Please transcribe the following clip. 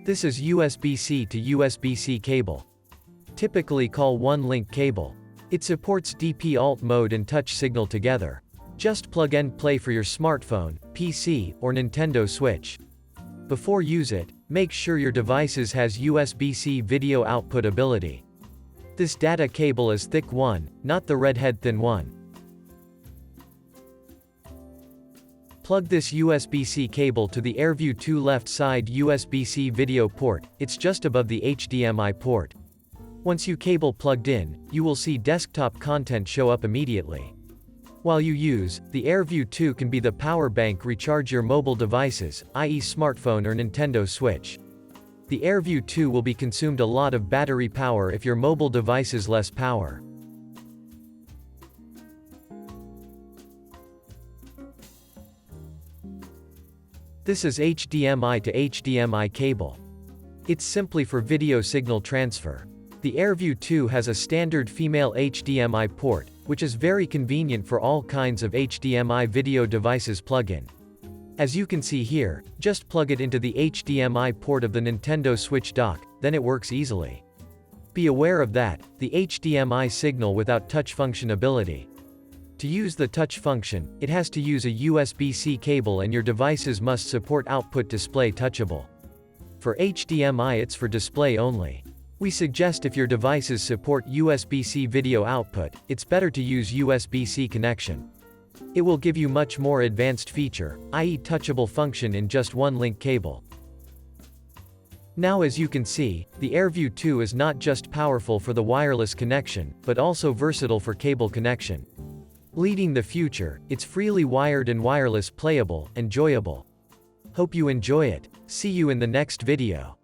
This is USB-C to USB-C cable. Typically called one-link cable. It supports DP alt mode and touch signal together. Just plug and play for your smartphone, PC, or Nintendo Switch. Before use it, make sure your devices has USB-C video output ability. This data cable is thick one, not the redhead thin one. Plug this USB-C cable to the AirView2 left side USB-C video port, it's just above the HDMI port. Once you cable plugged in, you will see desktop content show up immediately. While you use, the AirView2 can be the power bank recharge your mobile devices, i.e. smartphone or Nintendo Switch. The AirView2 will be consumed a lot of battery power if your mobile device is less power. This is HDMI to HDMI cable. It's simply for video signal transfer. The AirView2 has a standard female HDMI port, which is very convenient for all kinds of HDMI video devices plug-in. As you can see here, just plug it into the HDMI port of the Nintendo Switch dock, then it works easily. Be aware of that, the HDMI signal without touch function ability. To use the touch function, it has to use a USB-C cable and your devices must support output display touchable. For HDMI it's for display only. We suggest if your devices support USB-C video output, it's better to use USB-C connection. It will give you much more advanced feature, i.e. touchable function in just one link cable. Now as you can see, the AirView2 is not just powerful for the wireless connection, but also versatile for cable connection. Leading the future, it's freely wired and wireless playable, enjoyable. Hope you enjoy it. See you in the next video.